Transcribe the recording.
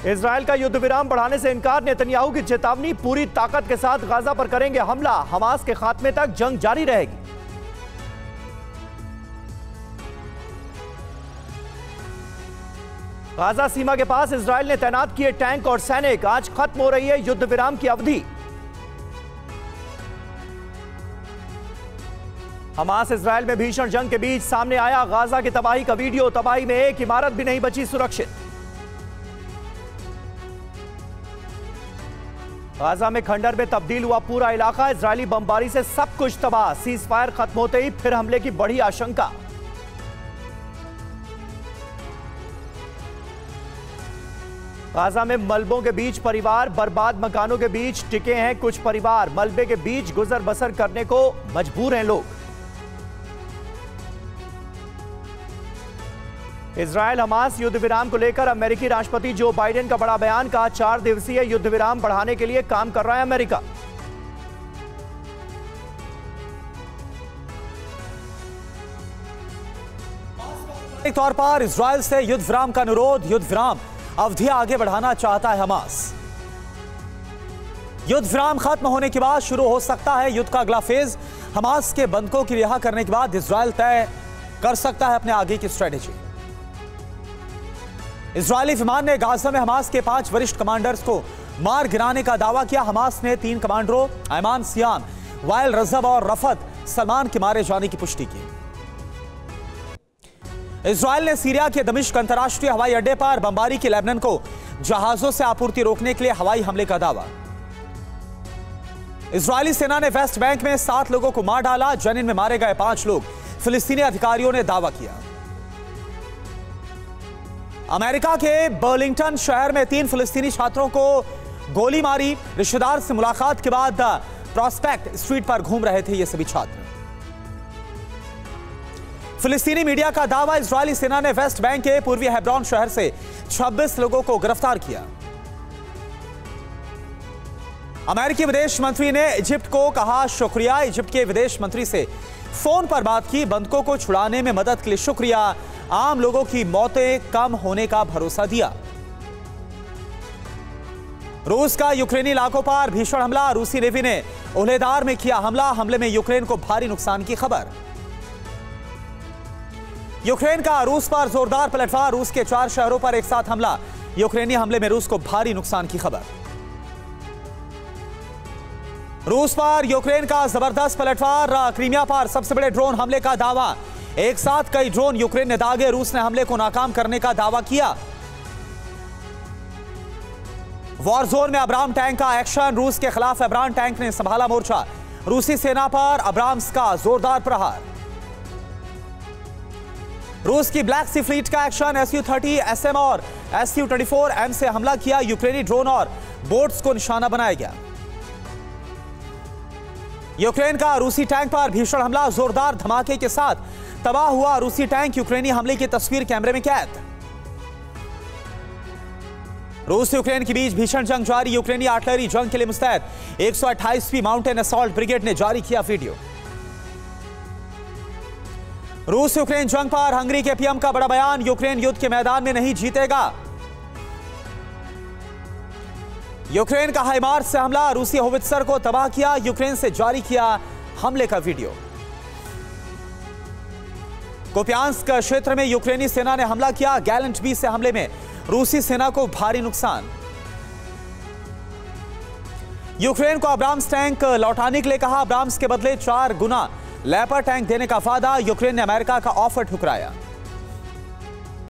Israel का युद्ध विराम बढ़ाने से इनकार, नेतन्याहू की चेतावनी, पूरी ताकत के साथ गाजा पर करेंगे हमला, हमास के खात्मे तक जंग जारी रहेगी। गाजा सीमा के पास इजराइल ने तैनात किए टैंक और सैनिक, आज खत्म हो रही है युद्ध विराम की अवधि। हमास इजराइल में भीषण जंग के बीच सामने आया गाजा की तबाही का वीडियो, तबाही में एक इमारत भी नहीं बची सुरक्षित। गाजा में खंडर में तब्दील हुआ पूरा इलाका, इजरायली बमबारी से सब कुछ तबाह, सीज फायर खत्म होते ही फिर हमले की बड़ी आशंका। गाजा में मलबों के बीच परिवार, बर्बाद मकानों के बीच टिके हैं कुछ परिवार, मलबे के बीच गुजर बसर करने को मजबूर हैं लोग। इजराइल हमास युद्ध विराम को लेकर अमेरिकी राष्ट्रपति जो बाइडेन का बड़ा बयान, कहा 4 दिवसीय युद्ध विराम बढ़ाने के लिए काम कर रहा है अमेरिका। एक तौर पर इजराइल से युद्ध विराम का अनुरोध, युद्ध विराम अवधि आगे बढ़ाना चाहता है हमास। युद्ध विराम खत्म होने के बाद शुरू हो सकता है युद्ध का अगला फेज। हमास के बंधकों की रिहा करने के बाद इजराइल तय कर सकता है अपने आगे की स्ट्रेटेजी। इजरायली विमान ने गाजा में हमास के 5 वरिष्ठ कमांडर्स को मार गिराने का दावा किया। हमास ने 3 कमांडरों ऐमान सियाम, वाइल रजब और रफत सलमान के मारे जाने की पुष्टि की। इजराइल ने सीरिया के दमिश्क अंतर्राष्ट्रीय हवाई अड्डे पर बमबारी की लेबनान को जहाजों से आपूर्ति रोकने के लिए हवाई हमले का दावा। इजरायली सेना ने वेस्ट बैंक में 7 लोगों को मार डाला, जनीन में मारे गए 5 लोग, फिलिस्तीनी अधिकारियों ने दावा किया। अमेरिका के बर्लिंगटन शहर में 3 फिलिस्तीनी छात्रों को गोली मारी। रिश्तेदार से मुलाकात के बाद प्रॉस्पेक्ट स्ट्रीट पर घूम रहे थे ये सभी छात्र। फिलिस्तीनी मीडिया का दावा, इजरायली सेना ने वेस्ट बैंक के पूर्वी हेब्रोन शहर से 26 लोगों को गिरफ्तार किया। अमेरिकी विदेश मंत्री ने इजिप्ट को कहा शुक्रिया, इजिप्ट के विदेश मंत्री से फोन पर बात की, बंधकों को छुड़ाने में मदद के लिए शुक्रिया, आम लोगों की मौतें कम होने का भरोसा दिया। रूस का यूक्रेनी इलाकों पर भीषण हमला, रूसी नेवी ने ओहलेदार में किया हमला, हमले में यूक्रेन को भारी नुकसान की खबर। यूक्रेन का रूस पर जोरदार पलटवार, रूस के 4 शहरों पर एक साथ हमला, यूक्रेनी हमले में रूस को भारी नुकसान की खबर। रूस पर यूक्रेन का जबरदस्त पलटवार, क्रीमिया पर सबसे बड़े ड्रोन हमले का दावा, एक साथ कई ड्रोन यूक्रेन ने दागे, रूस ने हमले को नाकाम करने का दावा किया। वॉर जोन में अब्राम टैंक का एक्शन, रूस के खिलाफ अब्राम टैंक ने संभाला मोर्चा, रूसी सेना पर अब्राम्स का जोरदार प्रहार। रूस की ब्लैक सी फ्लीट का एक्शन, Su-30 SM और Su-24 M से हमला किया, यूक्रेनी ड्रोन और बोट्स को निशाना बनाया गया। यूक्रेन का रूसी टैंक पर भीषण हमला, जोरदार धमाके के साथ तबाह हुआ रूसी टैंक, यूक्रेनी हमले की तस्वीर कैमरे में कैद। रूस यूक्रेन के बीच भीषण जंग जारी, यूक्रेनी आर्टिलरी जंग के लिए मुस्तैद, 128वीं माउंटेन असॉल्ट ब्रिगेड ने जारी किया वीडियो। रूस यूक्रेन जंग पर हंगरी के पीएम का बड़ा बयान, यूक्रेन युद्ध के मैदान में नहीं जीतेगा। यूक्रेन का हाइमार्स से हमला, रूसी होवित्जर को तबाह किया, यूक्रेन से जारी किया हमले का वीडियो। कुपियांस्क क्षेत्र में यूक्रेनी सेना ने हमला किया, गैलेंट बी से हमले में रूसी सेना को भारी नुकसान। यूक्रेन को अब्राम्स टैंक लौटाने के लिए कहा, अब्राम्स के बदले 4 गुना लेपर्ड टैंक देने का वादा, यूक्रेन ने अमेरिका का ऑफर ठुकराया।